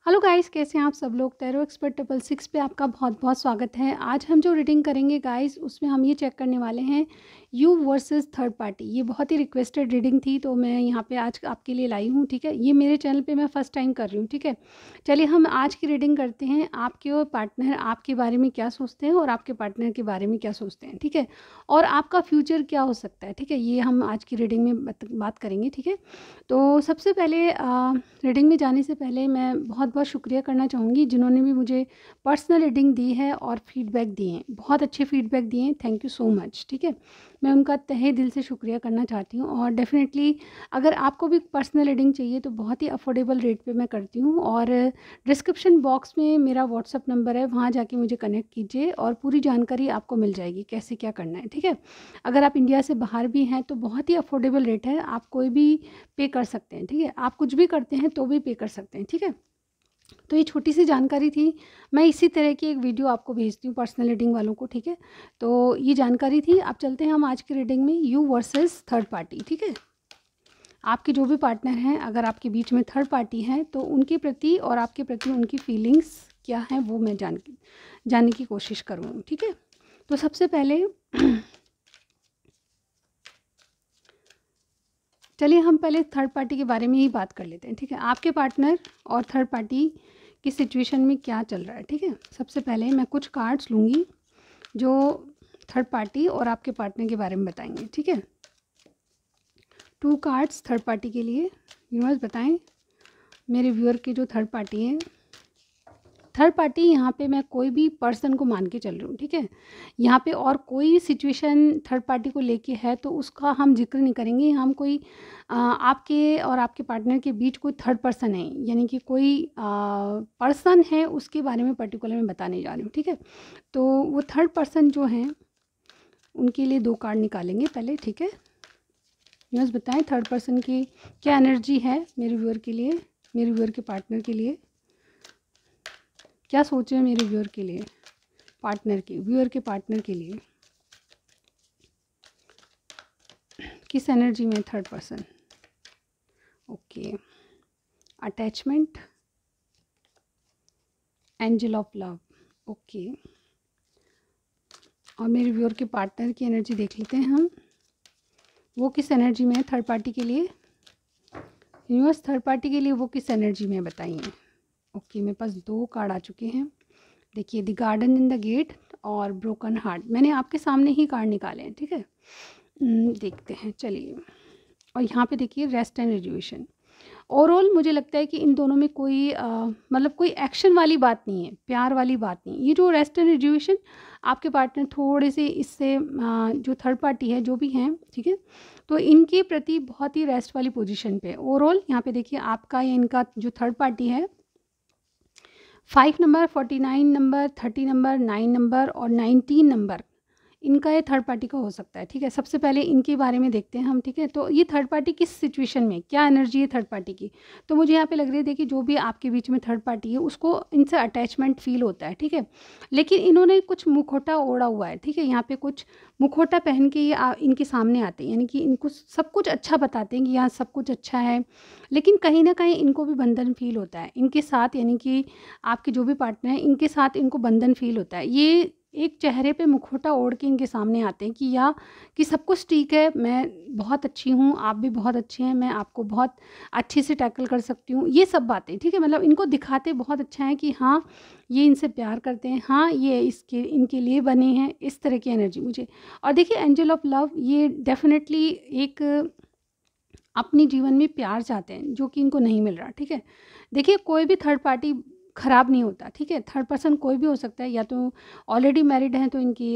Hello guys, कैसे हैं आप सब लोग। टैरो एक्सपर्ट 666 पे आपका बहुत बहुत स्वागत है। आज हम जो रीडिंग करेंगे गाइस, उसमें हम ये चेक करने वाले हैं यू वर्सेस थर्ड पार्टी। ये बहुत ही रिक्वेस्टेड रीडिंग थी, तो मैं यहाँ पे आज आपके लिए लाई हूँ। ठीक है, ये मेरे चैनल पे मैं फ़र्स्ट टाइम कर रही हूँ। ठीक है, चलिए हम आज की रीडिंग करते हैं। आपके पार्टनर आपके बारे में क्या सोचते हैं और आपके पार्टनर के बारे में क्या सोचते हैं। ठीक है, और आपका फ्यूचर क्या हो सकता है। ठीक है, ये हम आज की रीडिंग में बात करेंगे। ठीक है, तो सबसे पहले रीडिंग में जाने से पहले मैं बहुत बहुत शुक्रिया करना चाहूँगी जिन्होंने भी मुझे पर्सनल रीडिंग दी है और फीडबैक दिए हैं। बहुत अच्छे फीडबैक दिए हैं, थैंक यू सो मच। ठीक है, मैं उनका तहे दिल से शुक्रिया करना चाहती हूँ। और डेफ़िनेटली अगर आपको भी पर्सनल रीडिंग चाहिए तो बहुत ही अफोर्डेबल रेट पे मैं करती हूँ। और डिस्क्रिप्शन बॉक्स में मेरा व्हाट्सअप नंबर है, वहाँ जाके मुझे कनेक्ट कीजिए और पूरी जानकारी आपको मिल जाएगी कैसे क्या करना है। ठीक है, अगर आप इंडिया से बाहर भी हैं तो बहुत ही अफोर्डेबल रेट है, आप कोई भी पे कर सकते हैं। ठीक है, आप कुछ भी करते हैं तो भी पे कर सकते हैं। ठीक है, तो ये छोटी सी जानकारी थी। मैं इसी तरह की एक वीडियो आपको भेजती हूँ पर्सनल रीडिंग वालों को। ठीक है, तो ये जानकारी थी। अब चलते हैं हम आज की रीडिंग में, यू वर्सेस थर्ड पार्टी। ठीक है, आपके जो भी पार्टनर हैं, अगर आपके बीच में थर्ड पार्टी है तो उनके प्रति और आपके प्रति उनकी फीलिंग्स क्या हैं वो मैं जानने की कोशिश करूँगी। ठीक है, तो सबसे पहले चलिए हम पहले थर्ड पार्टी के बारे में ही बात कर लेते हैं। ठीक है, आपके पार्टनर और थर्ड पार्टी की सिचुएशन में क्या चल रहा है। ठीक है, सबसे पहले मैं कुछ कार्ड्स लूँगी जो थर्ड पार्टी और आपके पार्टनर के बारे में बताएंगे। ठीक है, 2 कार्ड्स थर्ड पार्टी के लिए। यूनिवर्स बताएं मेरे व्यूअर की जो थर्ड पार्टी है। थर्ड पार्टी यहाँ पे मैं कोई भी पर्सन को मान के चल रही हूँ। ठीक है, यहाँ पे और कोई सिचुएशन थर्ड पार्टी को लेके है तो उसका हम जिक्र नहीं करेंगे। हम कोई आपके और आपके पार्टनर के बीच कोई थर्ड पर्सन है, यानी कि कोई पर्सन है, उसके बारे में पर्टिकुलर मैं बताने जा रही हूँ। ठीक है, तो वो थर्ड पर्सन जो हैं उनके लिए 2 कार्ड निकालेंगे पहले। ठीक है, न्यूज़ बताएं थर्ड पर्सन की क्या एनर्जी है मेरे व्यूअर के लिए, मेरे व्यूअर के पार्टनर के लिए क्या सोचे मेरे व्यूअर के लिए, पार्टनर की, व्यूअर के पार्टनर के लिए किस एनर्जी में third person. Okay, attachment, angel of love. Okay, और मेरे व्यूअर के पार्टनर की एनर्जी देख लेते हैं हम, वो किस एनर्जी में है थर्ड पार्टी के लिए। यूनिवर्स थर्ड पार्टी के लिए वो किस एनर्जी में बताइए। ओके, मेरे पास 2 कार्ड आ चुके हैं। देखिए, the garden in the gate और ब्रोकन हार्ट। मैंने आपके सामने ही कार्ड निकाले हैं। ठीक है, देखते हैं चलिए। और यहाँ पे देखिए रेस्ट एंड रिजर्वेशन। ओवरऑल मुझे लगता है कि इन दोनों में कोई मतलब कोई एक्शन वाली बात नहीं है, प्यार वाली बात नहीं। ये जो रेस्ट एंड रिजर्वेशन, आपके पार्टनर थोड़े से इससे जो थर्ड पार्टी है जो भी हैं, ठीक है, तो इनके प्रति बहुत ही रेस्ट वाली पोजीशन पे। ओवरऑल यहाँ पे देखिए आपका या इनका जो थर्ड पार्टी है 5 नंबर, 49 नंबर, 30 नंबर, 9 नंबर और 19 नंबर, इनका ये थर्ड पार्टी का हो सकता है। ठीक है, सबसे पहले इनके बारे में देखते हैं हम। ठीक है, तो ये थर्ड पार्टी किस सिचुएशन में, क्या एनर्जी है थर्ड पार्टी की। तो मुझे यहाँ पे लग रही है, देखिए जो भी आपके बीच में थर्ड पार्टी है उसको इनसे अटैचमेंट फील होता है। ठीक है, लेकिन इन्होंने कुछ मुखौटा ओढ़ा हुआ है। ठीक है, यहाँ पे कुछ मुखौटा पहन के ये इनके सामने आते हैं, यानी कि इनको सब कुछ अच्छा बताते हैं कि यहाँ सब कुछ अच्छा है, लेकिन कहीं ना कहीं इनको भी बंधन फील होता है इनके साथ, यानी कि आपके जो भी पार्टनर हैं इनके साथ इनको बंधन फील होता है। ये एक चेहरे पे मुखौटा ओढ़ के इनके सामने आते हैं कि सब कुछ ठीक है, मैं बहुत अच्छी हूँ, आप भी बहुत अच्छे हैं, मैं आपको बहुत अच्छे से टैकल कर सकती हूँ, ये सब बातें। ठीक है, मतलब इनको दिखाते बहुत अच्छा है कि हाँ ये इनसे प्यार करते हैं, हाँ ये इसके इनके लिए बने हैं, इस तरह की एनर्जी मुझे। और देखिए एंजल ऑफ लव, ये डेफिनेटली एक अपने जीवन में प्यार चाहते हैं जो कि इनको नहीं मिल रहा। ठीक है, देखिए कोई भी थर्ड पार्टी ख़राब नहीं होता। ठीक है, थर्ड पर्सन कोई भी हो सकता है, या तो ऑलरेडी मैरिड हैं तो इनकी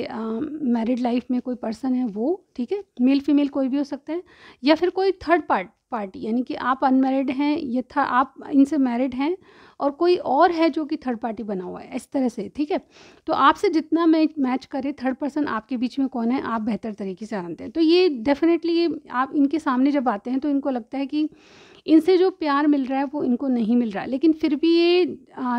मैरिड लाइफ में कोई पर्सन है वो, ठीक है, मेल फीमेल कोई भी हो सकता है, या फिर कोई थर्ड पार्टी, यानी कि आप अनमैरिड हैं, ये था आप इनसे मैरिड हैं और कोई और है जो कि थर्ड पार्टी बना हुआ है, इस तरह से। ठीक है, तो आपसे जितना मैच करे थर्ड पर्सन आपके बीच में कौन है आप बेहतर तरीके से जानते हैं। तो ये डेफिनेटली ये आप इनके सामने जब आते हैं तो इनको लगता है कि इनसे जो प्यार मिल रहा है वो इनको नहीं मिल रहा है, लेकिन फिर भी ये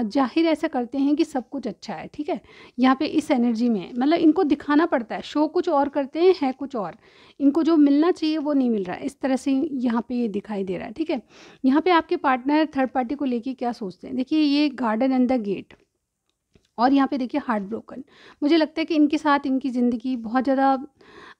जाहिर ऐसा करते हैं कि सब कुछ अच्छा है, ठीक है। यहाँ पे इस एनर्जी में मतलब इनको दिखाना पड़ता है, शो कुछ और करते हैं, है कुछ और, इनको जो मिलना चाहिए वो नहीं मिल रहा है, इस तरह से यहाँ पे ये दिखाई दे रहा है, ठीक है। यहाँ पे आपके पार्टनर थर्ड पार्टी को लेके क्या सोचते हैं, देखिए ये गार्डन एंड द गेट, और यहाँ पे देखिए हार्ट ब्रोकन। मुझे लगता है कि इनके साथ इनकी ज़िंदगी बहुत ज़्यादा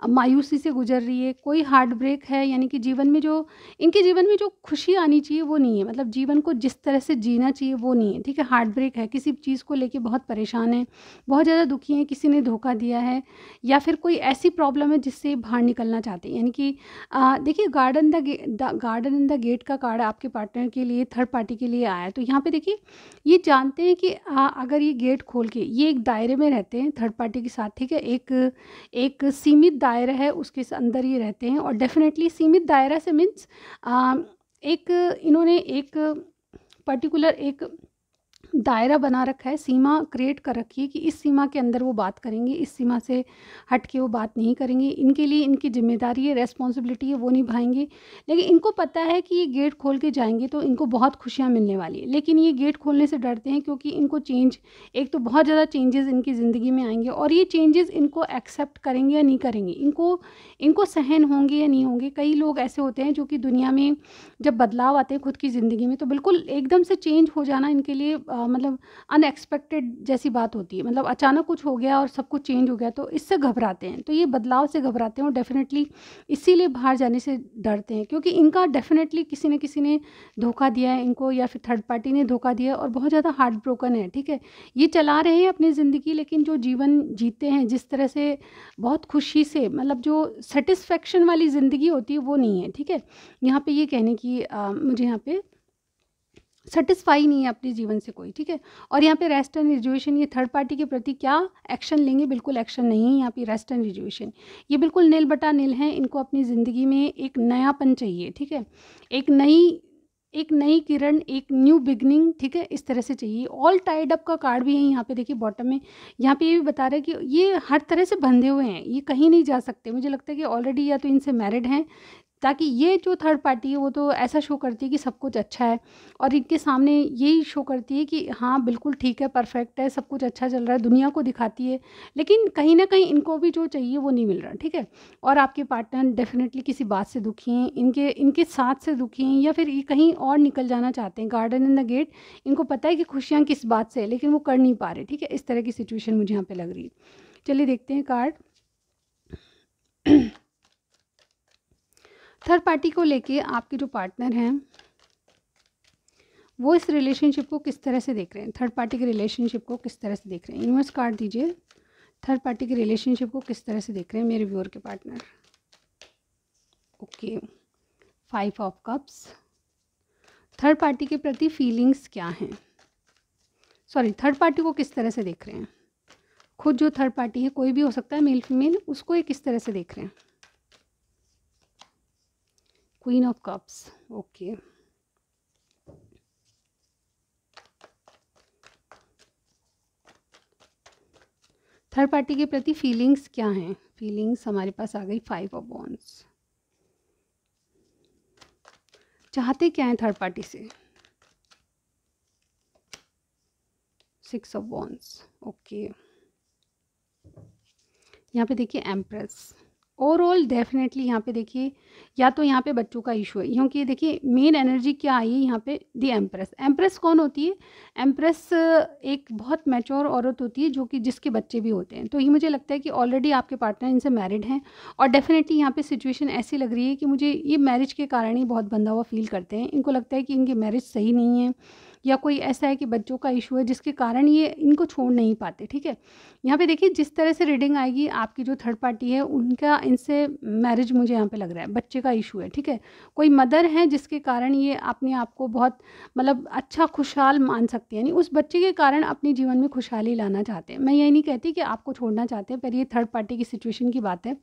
मायूसी से गुजर रही है, कोई हार्ट ब्रेक है, यानी कि जीवन में जो इनके जीवन में जो खुशी आनी चाहिए वो नहीं है, मतलब जीवन को जिस तरह से जीना चाहिए वो नहीं है, ठीक है। हार्ट ब्रेक है, किसी चीज़ को लेके बहुत परेशान है, बहुत ज़्यादा दुखी हैं, किसी ने धोखा दिया है, या फिर कोई ऐसी प्रॉब्लम है जिससे बाहर निकलना चाहते हैं। यानी कि देखिए गार्डन इन द गेट का कार्ड आपके पार्टनर के लिए, थर्ड पार्टी के लिए आया, तो यहाँ पे देखिए ये जानते हैं कि अगर ये गेट खोल के ये एक दायरे में रहते हैं थर्ड पार्टी के साथ, ठीक है, एक सीमित दायरा है उसके अंदर ये रहते हैं, और डेफिनेटली सीमित दायरा से मीन्स एक इन्होंने एक पर्टिकुलर एक दायरा बना रखा है, सीमा क्रिएट कर रखी है कि इस सीमा के अंदर वो बात करेंगे, इस सीमा से हट के वो बात नहीं करेंगे, इनके लिए इनकी जिम्मेदारी है, रेस्पॉन्सिबिलिटी है, वो निभाएंगे। लेकिन इनको पता है कि ये गेट खोल के जाएंगे तो इनको बहुत खुशियाँ मिलने वाली है, लेकिन ये गेट खोलने से डरते हैं क्योंकि इनको चेंज, एक तो बहुत ज़्यादा चेंजेस इनकी ज़िंदगी में आएंगे, और ये चेंजेस इनको एक्सेप्ट करेंगे या नहीं करेंगे, इनको सहन होंगे या नहीं होंगे। कई लोग ऐसे होते हैं जो कि दुनिया में जब बदलाव आते हैं खुद की ज़िंदगी में तो बिल्कुल एकदम से चेंज हो जाना इनके लिए मतलब अनएक्सपेक्टेड जैसी बात होती है, मतलब अचानक कुछ हो गया और सब कुछ चेंज हो गया, तो इससे घबराते हैं, तो ये बदलाव से घबराते हैं और डेफिनेटली इसीलिए बाहर जाने से डरते हैं, क्योंकि इनका डेफिनेटली किसी न किसी ने धोखा दिया है इनको, या फिर थर्ड पार्टी ने धोखा दिया है, और बहुत ज़्यादा हार्ट ब्रोकन है, ठीक है। ये चला रहे हैं अपनी ज़िंदगी, लेकिन जो जीवन जीते हैं जिस तरह से बहुत खुशी से, मतलब जो सेटिस्फेक्शन वाली ज़िंदगी होती है वो नहीं है, ठीक है। यहाँ पे ये कहने की मुझे यहाँ पे सेटिस्फाई नहीं है अपने जीवन से कोई, ठीक है। और यहाँ पे रेस्ट एंड रिजर्वेशन, ये थर्ड पार्टी के प्रति क्या एक्शन लेंगे, बिल्कुल एक्शन नहीं है यहाँ पे। रेस्ट एंड रिजर्वेशन ये बिल्कुल नील बटा नील है, इनको अपनी ज़िंदगी में एक नयापन चाहिए, ठीक है, एक नई किरण, एक न्यू बिगनिंग, ठीक है, इस तरह से चाहिए। ऑल टाइड अप का कार्ड भी है यहाँ पे, देखिए बॉटम में, यहाँ पे ये भी बता रहा है कि ये हर तरह से बंधे हुए हैं, ये कहीं नहीं जा सकते। मुझे लगता है कि ऑलरेडी या तो इनसे मैरिड हैं, ताकि ये जो थर्ड पार्टी है वो तो ऐसा शो करती है कि सब कुछ अच्छा है, और इनके सामने यही शो करती है कि हाँ बिल्कुल ठीक है, परफेक्ट है, सब कुछ अच्छा चल रहा है, दुनिया को दिखाती है, लेकिन कहीं ना कहीं इनको भी जो चाहिए वो नहीं मिल रहा, ठीक है। और आपके पार्टनर डेफिनेटली किसी बात से दुखी हैं, इनके साथ से दुखी हैं, या फिर ये कहीं और निकल जाना चाहते हैं। गार्डन इन द गेट, इनको पता है कि खुशियाँ किस बात से है, लेकिन वो कर नहीं पा रहे, ठीक है, इस तरह की सिचुएशन मुझे यहाँ पे लग रही है। चलिए देखते हैं कार्ड थर्ड पार्टी को लेके आपके जो पार्टनर हैं वो इस रिलेशनशिप को किस तरह से देख रहे हैं, थर्ड पार्टी के रिलेशनशिप को किस तरह से देख रहे हैं। यूनिवर्स कार्ड दीजिए, थर्ड पार्टी के रिलेशनशिप को किस तरह से देख रहे हैं मेरे व्यूअर के partner. Okay, 5 of cups, third party के प्रति फीलिंग्स क्या हैं, सॉरी थर्ड पार्टी को किस तरह से देख रहे हैं, खुद जो थर्ड पार्टी है, कोई भी हो सकता है, मेल फीमेल, उसको ये किस तरह से देख रहे हैं। Queen of cups, okay, third party के प्रति फीलिंग्स क्या हैं, फीलिंग्स हमारे पास आ गई 5 ऑफ वॉन्ड्स। चाहते क्या हैं थर्ड पार्टी से, 6 ऑफ वॉन्ड्स, ओके। यहाँ पे देखिए एम्प्रेस, ओवरऑल डेफिनेटली यहाँ पे देखिए या तो यहाँ पे बच्चों का इशू है, क्योंकि देखिए मेन एनर्जी क्या आई है यहाँ पे, दी एम्प्रेस। एम्प्रेस कौन होती है, एम्प्रेस एक बहुत मैच्योर औरत होती है जो कि जिसके बच्चे भी होते हैं। तो ये मुझे लगता है कि ऑलरेडी आपके पार्टनर इनसे मैरिड हैं, और डेफिनेटली यहाँ पे सिचुएशन ऐसी लग रही है कि मुझे ये मैरिज के कारण ही बहुत बंधा हुआ फील करते हैं। इनको लगता है कि इनकी मैरिज सही नहीं है, या कोई ऐसा है कि बच्चों का इशू है जिसके कारण ये इनको छोड़ नहीं पाते, ठीक है। यहाँ पे देखिए जिस तरह से रीडिंग आएगी, आपकी जो थर्ड पार्टी है उनका इनसे मैरिज मुझे यहाँ पे लग रहा है, बच्चे का इशू है, ठीक है। कोई मदर है जिसके कारण ये अपने आप को बहुत मतलब अच्छा खुशहाल मान सकती है, यानी उस बच्चे के कारण अपने जीवन में खुशहाली लाना चाहते हैं। मैं यही नहीं कहती कि आपको छोड़ना चाहते हैं, पर ये थर्ड पार्टी की सिचुएशन की बात है,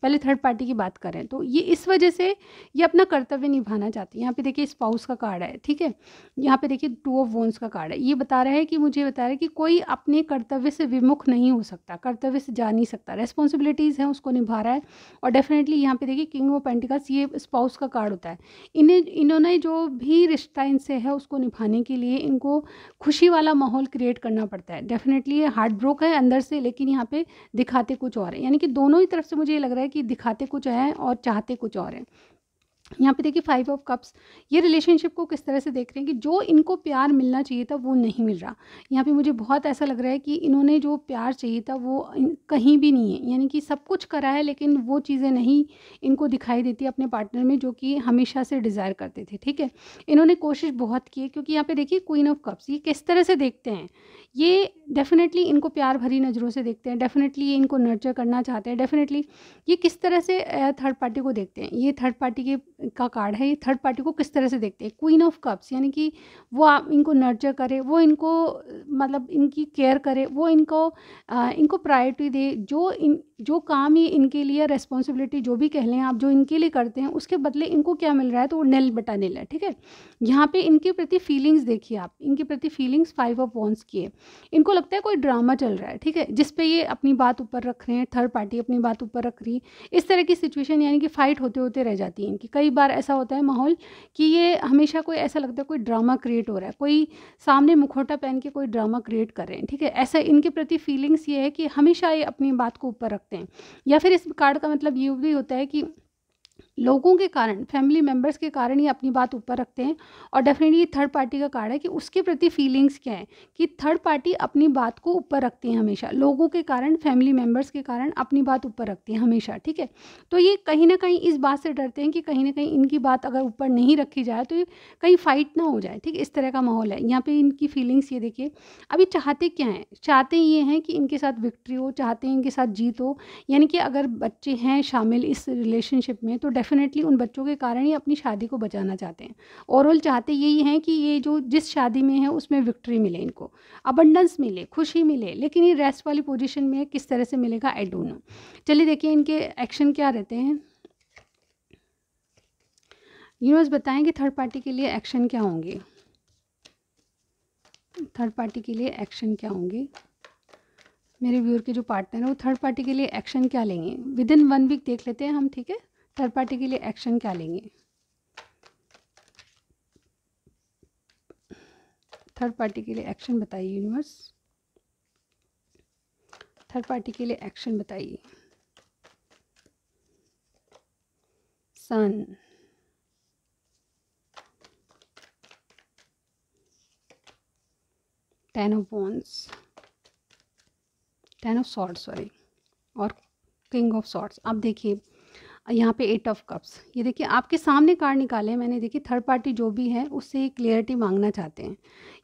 पहले थर्ड पार्टी की बात करें तो ये इस वजह से ये अपना कर्तव्य निभाना चाहती है। यहाँ पे देखिए स्पाउस का कार्ड है, ठीक है। यहाँ पे देखिए 2 टू ऑफ वॉन्ड्स का कार्ड है। ये बता रहा है कि मुझे बता रहा है कि कोई अपने कर्तव्य से विमुख नहीं हो सकता, कर्तव्य से जा नहीं सकता, रेस्पॉन्सिबिलिटीज़ हैं उसको निभा रहा है। और डेफिनेटली यहाँ पे देखिए किंग ऑफ पेंटिकल्स, ये स्पाउस का कार्ड होता है। इन्होंने जो भी रिश्ता इनसे है उसको निभाने के लिए इनको खुशी वाला माहौल क्रिएट करना पड़ता है। डेफिनेटली ये हार्ट ब्रोक है अंदर से, लेकिन यहाँ पे दिखाते कुछ और है, यानी कि दोनों ही तरफ से मुझे ये लग रहा है कि दिखाते कुछ है और चाहते कुछ और है। यहाँ पे देखिए 5 ऑफ कप्स, ये रिलेशनशिप को किस तरह से देख रहे हैं कि जो इनको प्यार मिलना चाहिए था वो नहीं मिल रहा। यहाँ पे मुझे बहुत ऐसा लग रहा है कि इन्होंने जो प्यार चाहिए था वो कहीं भी नहीं है, यानी कि सब कुछ करा है लेकिन वो चीज़ें नहीं इनको दिखाई देती अपने पार्टनर में जो कि हमेशा से डिज़ायर करते थे। ठीक है, इन्होंने कोशिश बहुत की है, क्योंकि यहाँ पे देखिए क्वीन ऑफ कप्स, ये किस तरह से देखते हैं, ये डेफिनेटली इनको प्यार भरी नज़रों से देखते हैं, डेफिनेटली ये इनको नर्चर करना चाहते हैं, डेफिनेटली ये किस तरह से थर्ड पार्टी को देखते हैं, ये थर्ड पार्टी के का कार्ड है, ये थर्ड पार्टी को किस तरह से देखते हैं। क्वीन ऑफ कप्स, यानी कि वो इनको नर्चर करे, वो इनको मतलब इनकी केयर करे, वो इनको प्रायोरिटी दे, जो काम ये इनके लिए रिस्पॉन्सिबिलिटी जो भी कह लें आप, जो इनके लिए करते हैं उसके बदले इनको क्या मिल रहा है, तो वो निल बटा निल है। ठीक है, यहाँ पे इनके प्रति फीलिंग्स देखिए आप, इनके प्रति फीलिंग्स 5 ऑफ वॉन्ड्स की है। इनको लगता है कोई ड्रामा चल रहा है, ठीक है, जिस पे ये अपनी बात ऊपर रख रहे हैं, थर्ड पार्टी अपनी बात ऊपर रख रही है। इस तरह की सिचुएशन यानी कि फाइट होते होते रह जाती है इनकी। कई बार ऐसा होता है माहौल कि ये हमेशा कोई ऐसा लगता है कोई ड्रामा क्रिएट हो रहा है, कोई सामने मुखौटा पहन के कोई ड्रामा क्रिएट कर रहे हैं। ठीक है, ऐसा इनके प्रति फीलिंग्स ये है कि हमेशा ये अपनी बात को ऊपर रखते हैं। या फिर इस कार्ड का मतलब ये भी होता है कि लोगों के कारण, फैमिली मेम्बर्स के कारण ये अपनी बात ऊपर रखते हैं। और डेफिनेटली थर्ड पार्टी का कार्ड है कि उसके प्रति फीलिंग्स क्या है, कि थर्ड पार्टी अपनी बात को ऊपर रखते हैं हमेशा, लोगों के कारण, फैमिली मेम्बर्स के कारण अपनी बात ऊपर रखते हैं हमेशा। ठीक है, तो ये कहीं ना कहीं इस बात से डरते हैं कि कहीं ना कहीं इनकी बात अगर ऊपर नहीं रखी जाए तो ये कहीं फाइट ना हो जाए। ठीक है, इस तरह का माहौल है यहाँ पे। इनकी फीलिंग्स ये देखिए, अभी चाहते क्या हैं, चाहते ये हैं कि इनके साथ विक्ट्री हो, चाहते हैं इनके साथ जीत हो, यानी कि अगर बच्चे हैं शामिल इस रिलेशनशिप में तो डेफिनेटली उन बच्चों के कारण ही अपनी शादी को बचाना चाहते हैं। ओवरऑल चाहते यही हैं कि ये जो जिस शादी में है उसमें विक्ट्री मिले, इनको अबंडेंस मिले, खुशी मिले, लेकिन ये रेस्ट वाली पोजीशन में किस तरह से मिलेगा आई डोंट नो। चलिए देखिए इनके एक्शन क्या रहते हैं, यूनिवर्स बताएं कि थर्ड पार्टी के लिए एक्शन क्या होंगे, थर्ड पार्टी के लिए एक्शन क्या होंगे। मेरे व्यूअर के जो पार्टनर है वो थर्ड पार्टी के लिए एक्शन क्या लेंगे विद इन 1 वीक, देख लेते हैं हम। ठीक है, थर्ड पार्टी के लिए एक्शन क्या लेंगे, थर्ड पार्टी के लिए एक्शन बताइए यूनिवर्स, थर्ड पार्टी के लिए एक्शन बताइए। Sun, ten of wands, ten of swords sorry, और किंग ऑफ सॉर्ड्स। अब देखिए यहाँ पे 8 ऑफ कप्स, ये देखिए आपके सामने कार्ड निकाले मैंने, देखिए थर्ड पार्टी जो भी है उससे क्लियरिटी मांगना चाहते हैं,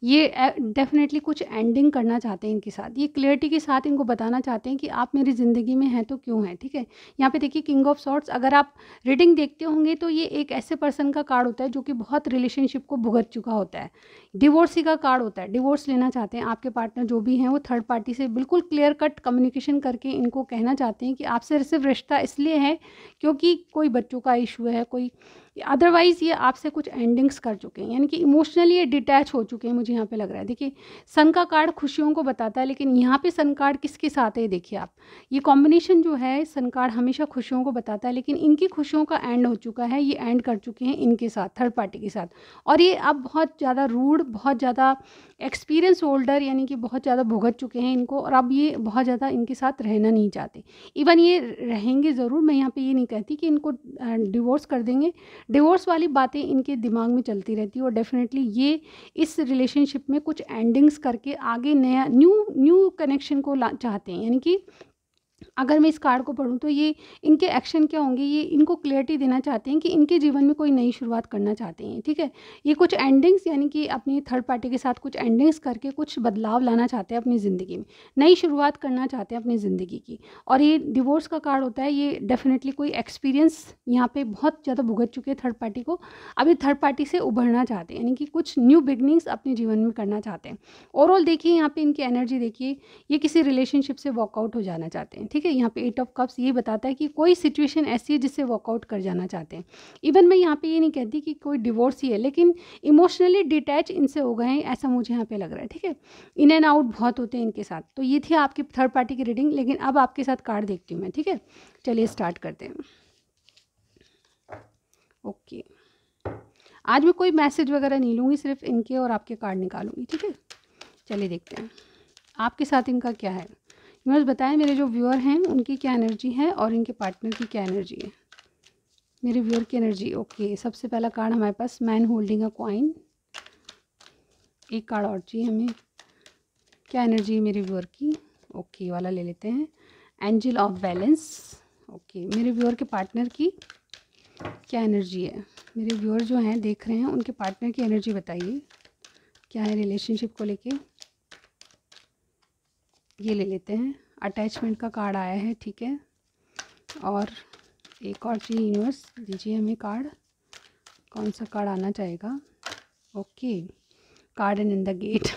ये डेफिनेटली कुछ एंडिंग करना चाहते हैं इनके साथ, ये क्लियरिटी के साथ इनको बताना चाहते हैं कि आप मेरी ज़िंदगी में हैं तो क्यों हैं। ठीक है, यहाँ पे देखिए किंग ऑफ सॉर्ड्स, अगर आप रीडिंग देखते होंगे तो ये एक ऐसे पर्सन का कार्ड होता है जो कि बहुत रिलेशनशिप को भुगत चुका होता है, डिवोर्सी का कार्ड होता है, डिवोर्स लेना चाहते हैं आपके पार्टनर जो भी हैं, वो थर्ड पार्टी से बिल्कुल क्लियर कट कम्युनिकेशन करके इनको कहना चाहते हैं कि आपसे सिर्फ रिश्ता इसलिए है क्योंकि कोई बच्चों का इशू है, कोई अदरवाइज़ ये आपसे कुछ एंडिंग्स कर चुके हैं, यानी कि इमोशनली ये डिटैच हो चुके हैं, मुझे यहाँ पे लग रहा है। देखिए सन का कार्ड खुशियों को बताता है, लेकिन यहाँ पे सन कार्ड किसके साथ है देखिए आप, ये कॉम्बिनेशन जो है सन कार्ड हमेशा खुशियों को बताता है, लेकिन इनकी खुशियों का एंड हो चुका है, ये एंड कर चुके हैं इनके साथ, थर्ड पार्टी के साथ। और ये अब बहुत ज़्यादा रूड, बहुत ज़्यादा एक्सपीरियंस होल्डर, यानी कि बहुत ज़्यादा भुगत चुके हैं इनको, और अब ये बहुत ज़्यादा इनके साथ रहना नहीं चाहते। इवन ये रहेंगे ज़रूर, मैं यहाँ पे ये नहीं कहती कि इनको डिवोर्स कर देंगे, डिवोर्स वाली बातें इनके दिमाग में चलती रहती है, और डेफिनेटली ये इस रिलेशनशिप में कुछ एंडिंग्स करके आगे नया न्यू कनेक्शन को चाहते हैं। यानी कि अगर मैं इस कार्ड को पढूं तो ये इनके एक्शन क्या होंगे, ये इनको क्लियरिटी देना चाहते हैं कि इनके जीवन में कोई नई शुरुआत करना चाहते हैं। ठीक है, ये कुछ एंडिंग्स, यानी कि अपनी थर्ड पार्टी के साथ कुछ एंडिंग्स करके कुछ बदलाव लाना चाहते हैं अपनी ज़िंदगी में, नई शुरुआत करना चाहते हैं अपनी ज़िंदगी की। और ये डिवोर्स का कार्ड होता है, ये डेफिनेटली कोई एक्सपीरियंस यहाँ पे बहुत ज़्यादा भुगत चुके हैं थर्ड पार्टी को, अभी थर्ड पार्टी से उभरना चाहते हैं, यानी कि कुछ न्यू बिगनिंग्स अपने जीवन में करना चाहते हैं। ओवरऑल देखिए यहाँ पे इनकी एनर्जी देखिए, ये किसी रिलेशनशिप से वॉकआउट हो जाना चाहते हैं। ठीक है, है। यहाँ पे 8 ऑफ कप्स ये बताता है कि कोई सिचुएशन ऐसी है जिससे वर्कआउट कर जाना चाहते हैं। इवन मैं यहाँ पे ये नहीं कहती कि कोई डिवोर्स ही है, लेकिन इमोशनली डिटैच इनसे हो गए हैं, ऐसा मुझे यहाँ पे लग रहा है। ठीक है, इन एंड आउट बहुत होते हैं इनके साथ। तो ये थी आपकी थर्ड पार्टी की रीडिंग, लेकिन अब आपके साथ कार्ड देखती हूँ मैं। ठीक है, चलिए स्टार्ट करते हैं। ओके, आज मैं कोई मैसेज वगैरह नहीं लूँगी, सिर्फ इनके और आपके कार्ड निकालूंगी। ठीक है, चलिए देखते हैं आपके साथ इनका क्या है। यूनिवर्स बताएं मेरे जो व्यूअर हैं उनकी क्या एनर्जी है और इनके पार्टनर की क्या एनर्जी है। मेरे व्यूअर की एनर्जी। ओके, सबसे पहला कार्ड हमारे पास मैन होल्डिंग अ कॉइन। एक कार्ड और चाहिए हमें, क्या एनर्जी है मेरे व्यूअर की। ओके, वाला ले लेते हैं, एंजल ऑफ बैलेंस। ओके, मेरे व्यूअर के पार्टनर की क्या एनर्जी है। मेरे व्यूअर जो हैं देख रहे हैं, उनके पार्टनर की एनर्जी बताइए क्या है रिलेशनशिप को लेके। ये ले लेते हैं, अटैचमेंट का कार्ड आया है। ठीक है, और एक और चाहिए। यूनिवर्स दीजिए हमें कार्ड, कौन सा कार्ड आना चाहेगा। Okay, card and in the gate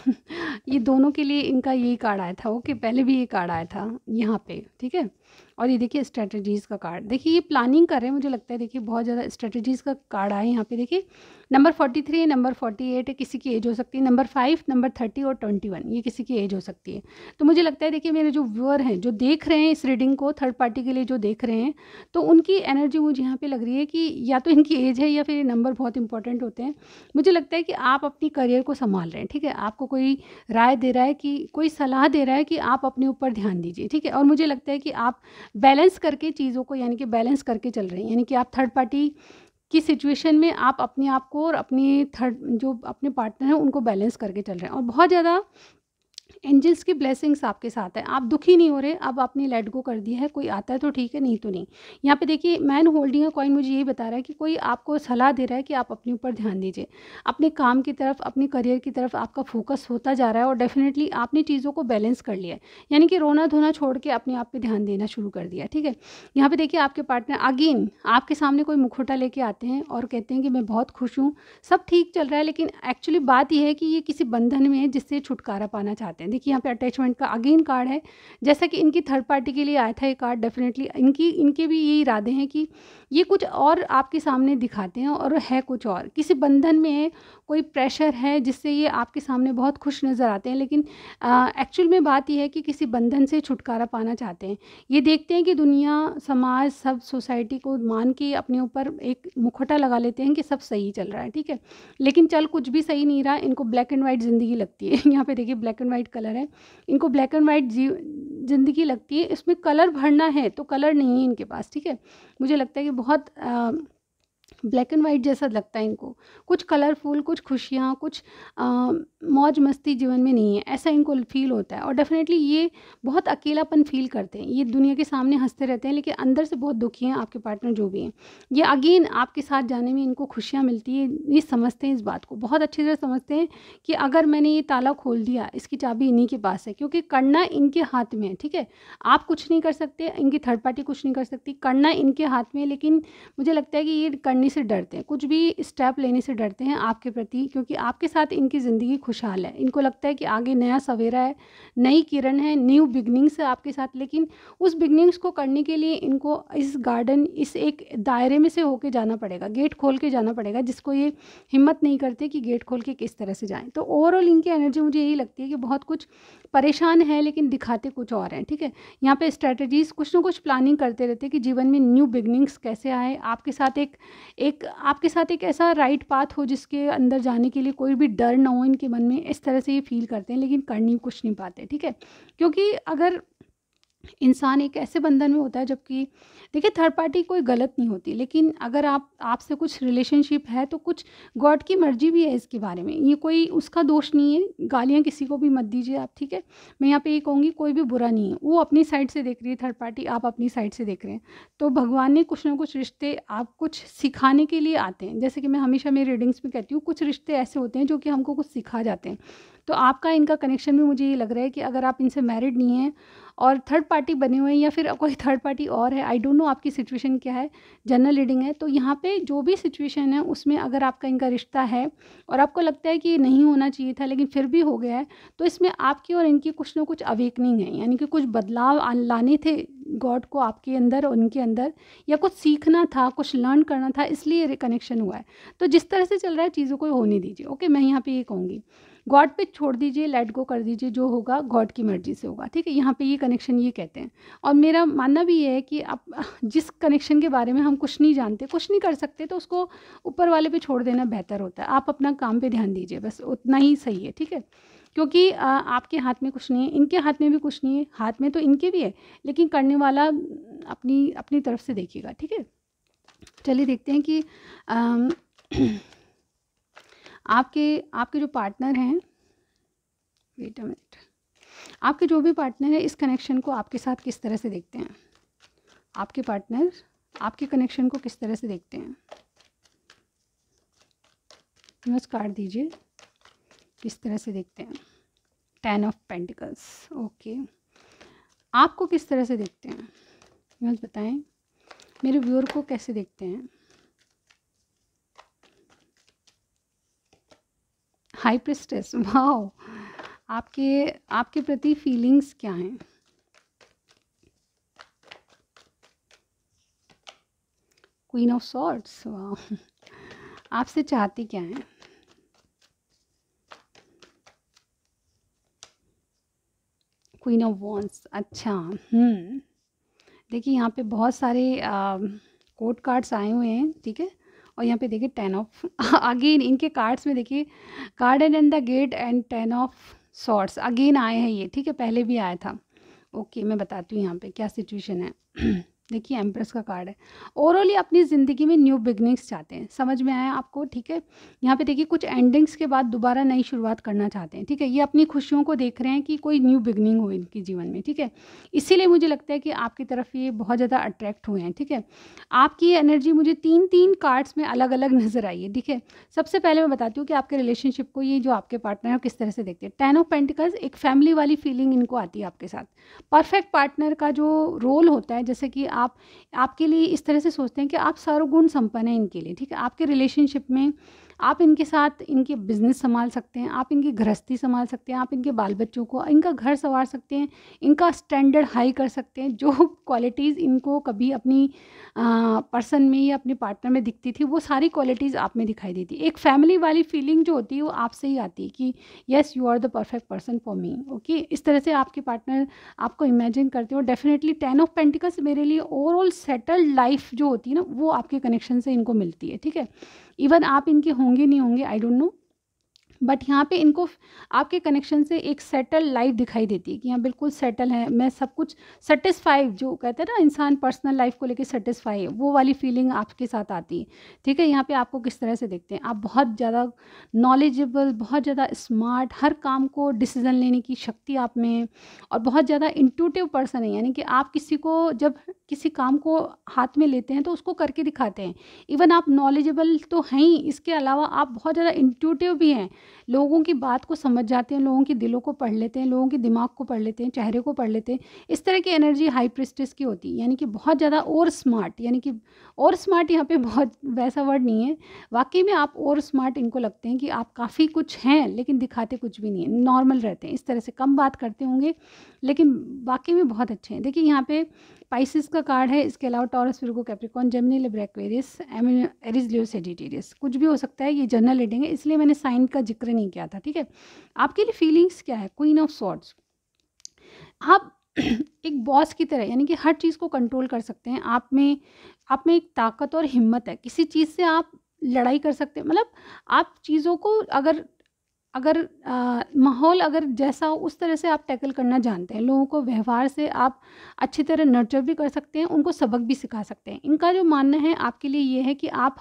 ये दोनों के लिए इनका यही कार्ड आया था। ओके, पहले भी ये कार्ड आया था यहाँ पे। ठीक है, और ये देखिए स्ट्रेटजीज़ का कार्ड। देखिए ये प्लानिंग कर रहे हैं, मुझे लगता है। देखिए बहुत ज़्यादा स्ट्रेटजीज़ का कार्ड आए यहाँ पे। देखिए नंबर 43, नंबर 48 है, किसी की एज हो सकती है। नंबर 5, नंबर 30 और 21 ये किसी की एज हो सकती है। तो मुझे लगता है देखिए मेरे जो व्यूअर हैं जो देख रहे हैं इस रीडिंग को, थर्ड पार्टी के लिए जो देख रहे हैं, तो उनकी एनर्जी मुझे यहाँ पे लग रही है कि या तो इनकी एज है या फिर ये नंबर बहुत इंपॉर्टेंट होते हैं। मुझे लगता है कि आप अपनी करियर को संभाल रहे हैं। ठीक है, आपको कोई राय दे रहा है, कि कोई सलाह दे रहा है कि आप अपने ऊपर ध्यान दीजिए। ठीक है, और मुझे लगता है कि आप बैलेंस करके चीज़ों को, यानी कि बैलेंस करके चल रहे हैं। यानी कि आप थर्ड पार्टी की सिचुएशन में आप अपने आप को और अपनी थर्ड जो अपने पार्टनर हैं उनको बैलेंस करके चल रहे हैं। और बहुत ज़्यादा एंजल्स की ब्लेसिंग्स आपके साथ है। आप दुखी नहीं हो रहे, अब आपने लेट गो कर दिया है। कोई आता है तो ठीक है, नहीं तो नहीं। यहाँ पे देखिए मैन होल्डिंग अ कॉइन मुझे यही बता रहा है कि कोई आपको सलाह दे रहा है कि आप अपने ऊपर ध्यान दीजिए, अपने काम की तरफ, अपने करियर की तरफ आपका फोकस होता जा रहा है। और डेफिनेटली आपने चीज़ों को बैलेंस कर लिया है, यानी कि रोना धोना छोड़ के अपने आप पे ध्यान देना शुरू कर दिया। ठीक है, यहाँ पे देखिए आपके पार्टनर अगेन आपके सामने कोई मुखौटा लेके आते हैं और कहते हैं कि मैं बहुत खुश हूँ, सब ठीक चल रहा है। लेकिन एक्चुअली बात यह है कि ये किसी बंधन में है जिससे छुटकारा पाना चाहते हैं। देखिए यहाँ पे अटैचमेंट का अगेन कार्ड है, जैसा कि इनकी थर्ड पार्टी के लिए आया था ये कार्ड। डेफिनेटली इनके भी ये इरादे हैं कि ये कुछ और आपके सामने दिखाते हैं और है कुछ और, किसी बंधन में है, कोई प्रेशर है जिससे ये आपके सामने बहुत खुश नज़र आते हैं। लेकिन एक्चुअल में बात यह है कि किसी बंधन से छुटकारा पाना चाहते हैं। ये देखते हैं कि दुनिया, समाज, सब सोसाइटी को मान के अपने ऊपर एक मुखौटा लगा लेते हैं कि सब सही चल रहा है। ठीक है, लेकिन चल कुछ भी सही नहीं रहा। इनको ब्लैक एंड वाइट ज़िंदगी लगती है। यहाँ पे देखिए ब्लैक एंड वाइट कलर है, इनको ब्लैक एंड वाइट ज़िंदगी लगती है। इसमें कलर भरना है तो कलर नहीं है इनके पास। ठीक है, मुझे लगता है कि बहुत ब्लैक एंड वाइट जैसा लगता है इनको। कुछ कलरफुल, कुछ खुशियाँ, कुछ मौज मस्ती जीवन में नहीं है, ऐसा इनको फील होता है। और डेफिनेटली ये बहुत अकेलापन फील करते हैं। ये दुनिया के सामने हंसते रहते हैं लेकिन अंदर से बहुत दुखी हैं आपके पार्टनर जो भी हैं। ये अगेन आपके साथ जाने में इनको खुशियाँ मिलती है। ये समझते हैं, इस बात को बहुत अच्छी तरह समझते हैं कि अगर मैंने ये ताला खोल दिया, इसकी चाबी इन्हीं के पास है, क्योंकि करना इनके हाथ में है। ठीक है, आप कुछ नहीं कर सकते, इनकी थर्ड पार्टी कुछ नहीं कर सकती, करना इनके हाथ में है। लेकिन मुझे लगता है कि ये करने से डरते हैं, कुछ भी स्टेप लेने से डरते हैं आपके प्रति, क्योंकि आपके साथ इनकी ज़िंदगी खुशहाल है। इनको लगता है कि आगे नया सवेरा है, नई किरण है, न्यू बिगनिंग्स है आपके साथ। लेकिन उस बिगनिंग्स को करने के लिए इनको इस गार्डन, इस एक दायरे में से होके जाना पड़ेगा, गेट खोल के जाना पड़ेगा, जिसको ये हिम्मत नहीं करते कि गेट खोल के किस तरह से जाएं। तो ओवरऑल इनकी एनर्जी मुझे यही लगती है कि बहुत कुछ परेशान है लेकिन दिखाते कुछ और हैं। ठीक है, यहाँ पे स्ट्रेटजीज कुछ ना कुछ प्लानिंग करते रहते हैं कि जीवन में न्यू बिगनिंग्स कैसे आए, आपके साथ आपके साथ एक ऐसा राइट पाथ हो जिसके अंदर जाने के लिए कोई भी डर ना हो इनके मन में। इस तरह से ये फील करते हैं लेकिन कर नहीं कुछ नहीं पाते। ठीक है, क्योंकि अगर इंसान एक ऐसे बंधन में होता है, जबकि देखिए थर्ड पार्टी कोई गलत नहीं होती, लेकिन अगर आपसे कुछ रिलेशनशिप है तो कुछ गॉड की मर्जी भी है इसके बारे में। ये कोई उसका दोष नहीं है, गालियाँ किसी को भी मत दीजिए आप। ठीक है, मैं यहाँ पे ये कहूँगी कोई भी बुरा नहीं है, वो अपनी साइड से देख रही है थर्ड पार्टी, आप अपनी साइड से देख रहे हैं। तो भगवान ने कुछ ना कुछ रिश्ते आप कुछ सिखाने के लिए आते हैं। जैसे कि मैं हमेशा मेरी रीडिंग्स में कहती हूँ, कुछ रिश्ते ऐसे होते हैं जो कि हमको कुछ सिखा जाते हैं। तो आपका इनका कनेक्शन भी मुझे ये लग रहा है कि अगर आप इनसे मैरिड नहीं हैं और थर्ड पार्टी बने हुए हैं या फिर कोई थर्ड पार्टी और है, आई डोंट नो आपकी सिचुएशन क्या है, जनरल रीडिंग है। तो यहाँ पे जो भी सिचुएशन है उसमें अगर आपका इनका रिश्ता है और आपको लगता है कि ये नहीं होना चाहिए था लेकिन फिर भी हो गया है, तो इसमें आपकी और इनकी कुछ ना कुछ अवेकनिंग है, यानी कि कुछ बदलाव लाने थे गॉड को आपके अंदर और उनके अंदर, या कुछ सीखना था, कुछ लर्न करना था, इसलिए ये कनेक्शन हुआ है। तो जिस तरह से चल रहा है चीज़ों को होने दीजिए। ओके, मैं यहाँ पे ये कहूँगी, गॉड पे छोड़ दीजिए, लेट गो कर दीजिए, जो होगा गॉड की मर्जी से होगा। ठीक है, यहाँ पे ये कनेक्शन ये कहते हैं। और मेरा मानना भी ये है कि आप जिस कनेक्शन के बारे में हम कुछ नहीं जानते, कुछ नहीं कर सकते, तो उसको ऊपर वाले पे छोड़ देना बेहतर होता है। आप अपना काम पे ध्यान दीजिए, बस उतना ही सही है। ठीक है, क्योंकि आपके हाथ में कुछ नहीं है, इनके हाथ में भी कुछ नहीं है, हाथ में तो इनके भी है, लेकिन करने वाला अपनी अपनी तरफ से देखिएगा। ठीक है, चलिए देखते हैं कि आपके जो पार्टनर हैं, वेट अ मिनट, आपके जो भी पार्टनर है इस कनेक्शन को आपके साथ किस तरह से देखते हैं। आपके पार्टनर आपके कनेक्शन को किस तरह से देखते हैं, बस कार्ड दीजिए, किस तरह से देखते हैं। 10 ऑफ पेंटिकल्स, ओके, आपको किस तरह से देखते हैं, बस बताएं, मेरे व्यूअर को कैसे देखते हैं। हाई प्रिस्टेस, वाओ, आपके प्रति फीलिंग्स क्या हैं। क्वीन ऑफ सॉर्ड्स, वाओ, आपसे चाहती क्या हैं। क्वीन ऑफ वॉन्ड्स, अच्छा, देखिए यहाँ पे बहुत सारे कोड कार्ड्स आए हुए हैं। ठीक है, और यहाँ पे देखिए 10 ऑफ अगेन इनके कार्ड्स में देखिए garden and the gate and 10 of swords again आए हैं ये। ठीक है, पहले भी आया था। ओके, मैं बताती हूँ यहाँ पे क्या सिचुएशन है। देखिए एम्प्रेस का कार्ड है। ओवरऑली अपनी ज़िंदगी में न्यू बिगनिंग्स चाहते हैं, समझ में आया आपको। ठीक है, यहाँ पे देखिए कुछ एंडिंग्स के बाद दोबारा नई शुरुआत करना चाहते हैं। ठीक है, ये अपनी खुशियों को देख रहे हैं कि कोई न्यू बिगनिंग हो इनके जीवन में। ठीक है, इसीलिए मुझे लगता है कि आपकी तरफ ये बहुत ज़्यादा अट्रैक्ट हुए हैं। ठीक है, आपकी ये एनर्जी मुझे 3 कार्ड्स में अलग अलग नज़र आई है। ठीक है, सबसे पहले मैं बताती हूँ कि आपके रिलेशनशिप को ये जो आपके पार्टनर है किस तरह से देखते हैं। 10 ऑफ पेंटिकल्स, एक फैमिली वाली फीलिंग इनको आती है आपके साथ। परफेक्ट पार्टनर का जो रोल होता है, जैसे कि आपके लिए इस तरह से सोचते हैं कि आप सर्वगुण संपन्न हैं इनके लिए। ठीक है, आपके रिलेशनशिप में आप इनके साथ इनके बिजनेस संभाल सकते हैं, आप इनकी गृहस्थी संभाल सकते हैं, आप इनके बाल बच्चों को, इनका घर संवार सकते हैं, इनका स्टैंडर्ड हाई कर सकते हैं। जो क्वालिटीज़ इनको कभी अपनी पर्सन में या अपने पार्टनर में दिखती थी, वो सारी क्वालिटीज़ आप में दिखाई देती। एक फैमिली वाली फीलिंग जो होती है वो आपसे ही आती है कि yes you are the perfect person for me. Okay, इस तरह से आपके पार्टनर आपको इमेजिन करते हो। डेफिनेटली 10 ऑफ पेंटिकल्स मेरे लिए ओवरऑल सेटल्ड लाइफ जो होती है ना, वो आपके कनेक्शन से इनको मिलती है। ठीक है, इवन आप इनके होंगे नहीं होंगे, आई डोंट नो, बट यहाँ पे इनको आपके कनेक्शन से एक सेटल लाइफ दिखाई देती है कि यहाँ बिल्कुल सेटल है, मैं सब कुछ सेटिस्फाई, जो कहते हैं ना इंसान पर्सनल लाइफ को लेके सेटिस्फाई है, वो वाली फीलिंग आपके साथ आती है। ठीक है, यहाँ पे आपको किस तरह से देखते हैं, आप बहुत ज़्यादा नॉलेजेबल, बहुत ज़्यादा स्मार्ट, हर काम को डिसीजन लेने की शक्ति आप में है, और बहुत ज़्यादा इंट्यूटिव पर्सन है। यानी कि आप किसी को जब किसी काम को हाथ में लेते हैं तो उसको करके दिखाते हैं। इवन आप नॉलेजेबल तो हैं ही, इसके अलावा आप बहुत ज़्यादा इंट्यूटिव भी हैं, लोगों की बात को समझ जाते हैं, लोगों के दिलों को पढ़ लेते हैं, लोगों के दिमाग को पढ़ लेते हैं, चेहरे को पढ़ लेते हैं। इस तरह की एनर्जी हाई प्रिस्टेस की होती है, यानी कि बहुत ज़्यादा और स्मार्ट, यानी कि और स्मार्ट यहाँ पे बहुत वैसा वर्ड नहीं है, वाकई में आप और स्मार्ट इनको लगते हैं कि आप काफ़ी कुछ हैं लेकिन दिखाते कुछ भी नहीं है, नॉर्मल रहते हैं, इस तरह से कम बात करते होंगे लेकिन वाकई में बहुत अच्छे हैं। देखिए यहाँ पे पाइसिस का कार्ड है, इसके अलावा Taurus, Virgo, Capricorn, Gemini, Libra, Aquarius, Aries, Leo, Sagittarius, कुछ भी हो सकता है। ये जनरल रीडिंग है इसलिए मैंने साइन का जिक्र नहीं किया था। ठीक है, आपके लिए फीलिंग्स क्या है। क्वीन ऑफ सॉर्ड्स, आप एक बॉस की तरह, यानी कि हर चीज़ को कंट्रोल कर सकते हैं। आप में एक ताकत और हिम्मत है, किसी चीज़ से आप लड़ाई कर सकते हैं। मतलब आप चीज़ों को अगर अगर माहौल अगर जैसा हो उस तरह से आप टैकल करना जानते हैं। लोगों को व्यवहार से आप अच्छी तरह नर्चर भी कर सकते हैं, उनको सबक भी सिखा सकते हैं। इनका जो मानना है आपके लिए ये है कि आप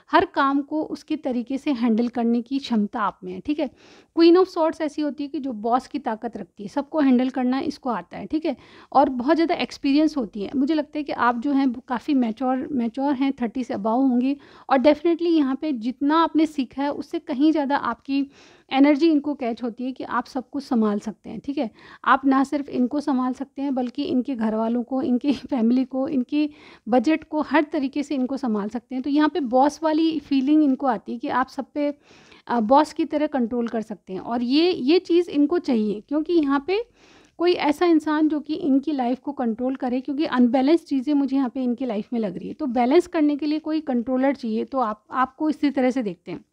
हर काम को उसके तरीके से हैंडल करने की क्षमता आप में है। ठीक है, क्वीन ऑफ सॉर्ड्स ऐसी होती है कि जो बॉस की ताकत रखती है, सबको हैंडल करना इसको आता है। ठीक है, और बहुत ज़्यादा एक्सपीरियंस होती है। मुझे लगता है कि आप जो हैं काफ़ी मैच्योर हैं, 30 से अबाव होंगी, और डेफिनेटली यहाँ पे जितना आपने सीखा है उससे कहीं ज़्यादा आपकी एनर्जी इनको कैच होती है कि आप सब कुछ संभाल सकते हैं। ठीक है, आप ना सिर्फ इनको संभाल सकते हैं बल्कि इनके घर वालों को, इनकी फैमिली को, इनके बजट को, हर तरीके से इनको संभाल सकते हैं। तो यहाँ पे बॉस वाली फीलिंग इनको आती है कि आप सब पे बॉस की तरह कंट्रोल कर सकते हैं, और ये चीज़ इनको चाहिए, क्योंकि यहाँ पे कोई ऐसा इंसान जो कि इनकी लाइफ को कंट्रोल करे, क्योंकि अनबैलेंस चीज़ें मुझे यहाँ पे इनकी लाइफ में लग रही है। तो बैलेंस करने के लिए कोई कंट्रोलर चाहिए, तो आपको इसी तरह से देखते हैं।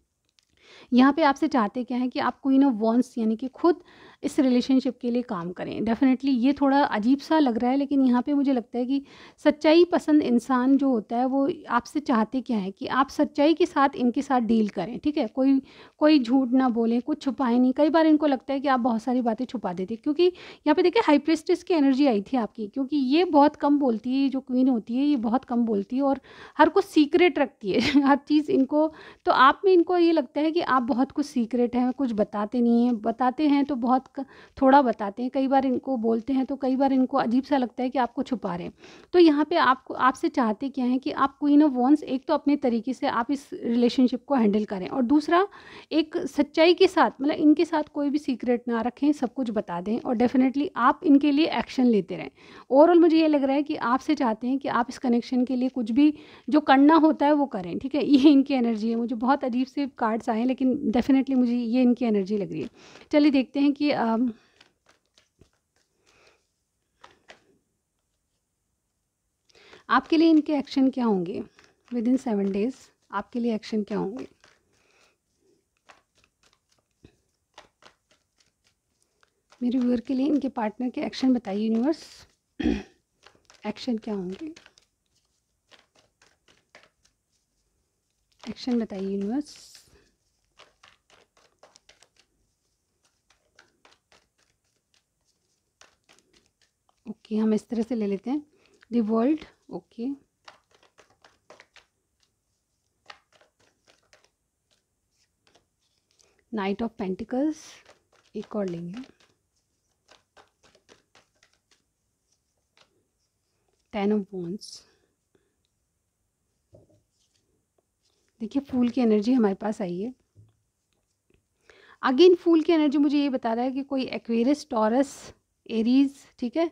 यहाँ पे आपसे चाहते क्या है कि आप क्वीन ऑफ वॉन्ड्स यानी कि खुद इस रिलेशनशिप के लिए काम करें। डेफिनेटली ये थोड़ा अजीब सा लग रहा है, लेकिन यहाँ पे मुझे लगता है कि सच्चाई पसंद इंसान जो होता है वो आपसे चाहते क्या है कि आप सच्चाई के साथ इनके साथ डील करें, ठीक है। कोई कोई झूठ ना बोलें, कुछ छुपाएं नहीं। कई बार इनको लगता है कि आप बहुत सारी बातें छुपा देते, क्योंकि यहाँ पे देखिए हाई प्रिस्टेस की एनर्जी आई थी आपकी, क्योंकि ये बहुत कम बोलती है। जो क्वीन होती है ये बहुत कम बोलती है और हर कुछ सीक्रेट रखती है हर चीज़ इनको। तो आप में इनको ये लगता है कि आप बहुत कुछ सीक्रेट हैं, कुछ बताते नहीं हैं, बताते हैं तो बहुत थोड़ा बताते हैं। कई बार इनको बोलते हैं तो कई बार इनको अजीब सा लगता है कि आपको छुपा रहे हैं। तो यहाँ पे आपको आपसे चाहते क्या हैं कि आप क्वीन ऑफ वॉन्ड्स एक तो अपने तरीके से आप इस रिलेशनशिप को हैंडल करें, और दूसरा एक सच्चाई के साथ, मतलब इनके साथ कोई भी सीक्रेट ना रखें, सब कुछ बता दें और डेफिनेटली आप इनके लिए एक्शन लेते रहें। ओवरऑल मुझे ये लग रहा है कि आपसे चाहते हैं कि आप इस कनेक्शन के लिए कुछ भी जो करना होता है वो करें, ठीक है। ये इनकी एनर्जी है। मुझे बहुत अजीब से कार्ड्स आए हैं, लेकिन डेफिनेटली मुझे ये इनकी एनर्जी लग रही है। चलिए देखते हैं कि आपके लिए इनके एक्शन क्या होंगे विद इन 7 डेज। आपके लिए एक्शन क्या होंगे? मेरे व्यूअर के लिए इनके पार्टनर के एक्शन बताइए यूनिवर्स। एक्शन क्या होंगे? एक्शन बताइए यूनिवर्स। ओके, हम इस तरह से ले लेते हैं the world. Okay, night of pentacles, एक और लेंगे, 10 ऑफ वॉन्ड्स। देखिए फूल की एनर्जी हमारे पास आई है। अगेन फूल की एनर्जी मुझे ये बता रहा है कि कोई एक्वेरियस, टॉरस, एरीज, ठीक है,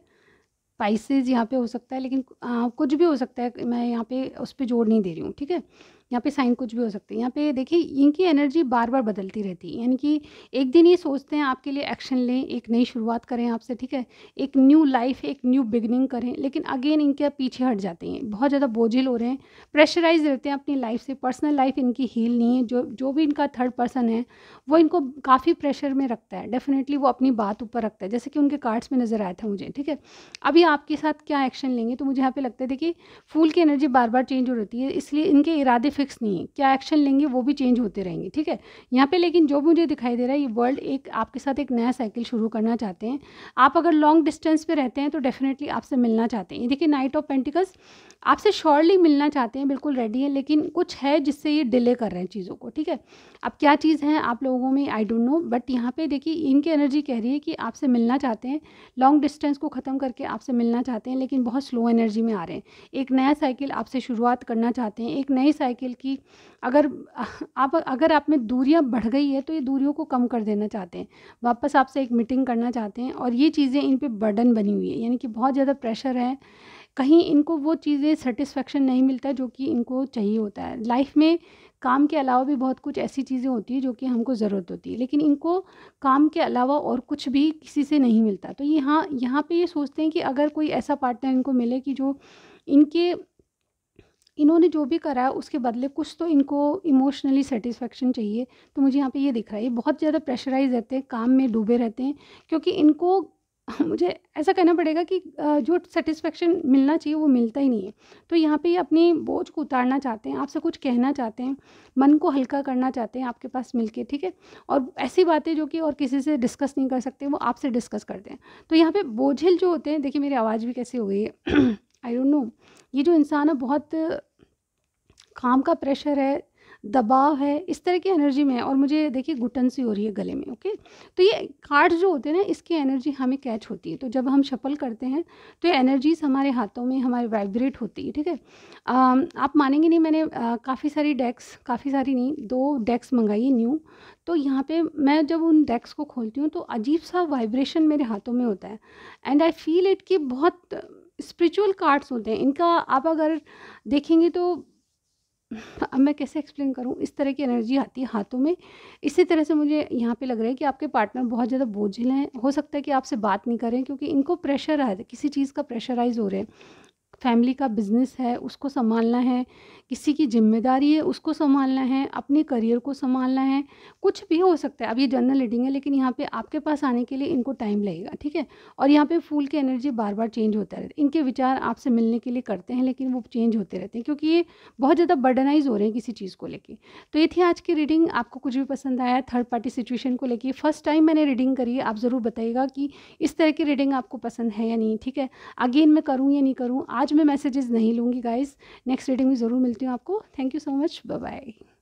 स्पाइसेस यहाँ पे हो सकता है, लेकिन कुछ भी हो सकता है। मैं यहाँ पे उस पर जोर नहीं दे रही हूँ, ठीक है। यहाँ पे साइन कुछ भी हो सकते हैं। यहाँ पे देखिए इनकी एनर्जी बार बार बदलती रहती है, यानी कि एक दिन ये सोचते हैं आपके लिए एक्शन लें, एक नई शुरुआत करें आपसे, ठीक है, एक न्यू लाइफ, एक न्यू बिगनिंग करें, लेकिन अगेन इनके पीछे हट जाते हैं, बहुत ज़्यादा बोझिल हो रहे हैं, प्रेशराइज रहते हैं अपनी लाइफ से। पर्सनल लाइफ इनकी हील नहीं है। जो भी इनका थर्ड पर्सन है वो इनको काफ़ी प्रेशर में रखता है। डेफिनेटली वो अपनी बात ऊपर रखता है, जैसे कि उनके कार्ड्स में नज़र आया था मुझे, ठीक है। अभी आपके साथ क्या एक्शन लेंगे, तो मुझे यहाँ पे लगता है देखिए फूल की एनर्जी बार बार चेंज हो रहती है, इसलिए इनके इरादे फिक्स नहीं है। क्या एक्शन लेंगे वो भी चेंज होते रहेंगे, ठीक है। यहाँ पे लेकिन जो मुझे दिखाई दे रहा है, ये वर्ल्ड एक आपके साथ एक नया साइकिल शुरू करना चाहते हैं। आप अगर लॉन्ग डिस्टेंस पे रहते हैं तो डेफिनेटली आपसे मिलना चाहते हैं। ये देखिए नाइट ऑफ पेंटिकल्स, आपसे श्योरली मिलना चाहते हैं, बिल्कुल रेडी है, लेकिन कुछ है जिससे ये डिले कर रहे हैं चीज़ों को, ठीक है। अब क्या चीज़ है आप लोगों में, आई डोंट नो, बट यहाँ पे देखिए इनकी एनर्जी कह रही है कि आपसे मिलना चाहते हैं, लॉन्ग डिस्टेंस को ख़त्म करके आपसे मिलना चाहते हैं, लेकिन बहुत स्लो एनर्जी में आ रहे हैं। एक नया साइकिल आपसे शुरुआत करना चाहते हैं, एक नई साइकिल की अगर आप में दूरियां बढ़ गई है तो ये दूरियों को कम कर देना चाहते हैं, वापस आपसे एक मीटिंग करना चाहते हैं। और ये चीज़ें इन पे बर्डन बनी हुई है, यानी कि बहुत ज़्यादा प्रेशर है, कहीं इनको वो चीज़ें सेटिस्फेक्शन नहीं मिलता जो कि इनको चाहिए होता है लाइफ में। काम के अलावा भी बहुत कुछ ऐसी चीज़ें होती है जो कि हमको ज़रूरत होती है, लेकिन इनको काम के अलावा और कुछ भी किसी से नहीं मिलता। तो यहाँ पे ये सोचते हैं कि अगर कोई ऐसा पार्टनर इनको मिले कि जो इन्होंने जो भी करा है उसके बदले कुछ तो इनको इमोशनली सेटिस्फेक्शन चाहिए। तो मुझे यहाँ पे ये दिख रहा है, ये बहुत ज़्यादा प्रेशराइज रहते हैं, काम में डूबे रहते हैं, क्योंकि इनको मुझे ऐसा कहना पड़ेगा कि जो सेटिस्फेक्शन मिलना चाहिए वो मिलता ही नहीं है। तो यहाँ पे ये अपनी बोझ को उतारना चाहते हैं, आपसे कुछ कहना चाहते हैं, मन को हल्का करना चाहते हैं आपके पास मिलके, ठीक है। और ऐसी बातें जो कि और किसी से डिस्कस नहीं कर सकते वो आपसे डिस्कस करते हैं। तो यहाँ पे बोझिल जो होते हैं, देखिए मेरी आवाज़ भी कैसे हो गई है आई डोंट नो, ये जो इंसान है बहुत काम का प्रेशर है, दबाव है, इस तरह की एनर्जी में है। और मुझे देखिए घुटन सी हो रही है गले में, ओके। तो ये कार्ड्स जो होते हैं ना, इसकी एनर्जी हमें कैच होती है। तो जब हम शफल करते हैं तो ये एनर्जीज हमारे हाथों में हमारे वाइब्रेट होती है, ठीक है। आप मानेंगे नहीं, मैंने काफ़ी सारी डेक्स, काफ़ी सारी नहीं, 2 डेक्स मंगाई है न्यू। तो यहाँ पे मैं जब उन डेक्स को खोलती हूँ तो अजीब सा वाइब्रेशन मेरे हाथों में होता है, एंड आई फील इट कि बहुत स्पिरिचुअल कार्ड्स होते हैं इनका। आप अगर देखेंगे तो अब मैं कैसे एक्सप्लेन करूँ, इस तरह की एनर्जी आती है हाथों में। इसी तरह से मुझे यहाँ पे लग रहा है कि आपके पार्टनर बहुत ज़्यादा बोझिल हैं, हो सकता है कि आपसे बात नहीं करें क्योंकि इनको प्रेशर है, किसी चीज़ का प्रेशराइज़ हो रहे हैं। फैमिली का बिज़नेस है उसको सँभालना है, किसी की ज़िम्मेदारी है उसको सँभालना है, अपने करियर को सँभालना है, कुछ भी हो सकता है। अब ये जनरल रीडिंग है लेकिन यहाँ पे आपके पास आने के लिए इनको टाइम लगेगा, ठीक है? और यहाँ पे फूल की एनर्जी बार-बार चेंज होता रहता है। इनके विचार आपसे मिलने के लिए करते हैं लेकिन वो चेंज होते रहते हैं क्योंकि ये बहुत ज़्यादा बर्डनाइज़ हो रहे हैं किसी चीज़ को लेके। तो ये थी आज की रीडिंग। आपको कुछ भी पसंद आया थर्ड पार्टी सिचुएशन को लेके, फर्स्ट टाइम मैंने रीडिंग करी है, आप ज़रूर बताइएगा कि इस तरह की रीडिंग आपको पसंद है या नहीं, ठीक है? अगेन मैं करूँ या नहीं करूँ, आज मैं मैसेजेस नहीं लूँगी गाइज़। नेक्स्ट रीडिंग में ज़रूर मिलती हूँ आपको। Thank you so much, bye bye.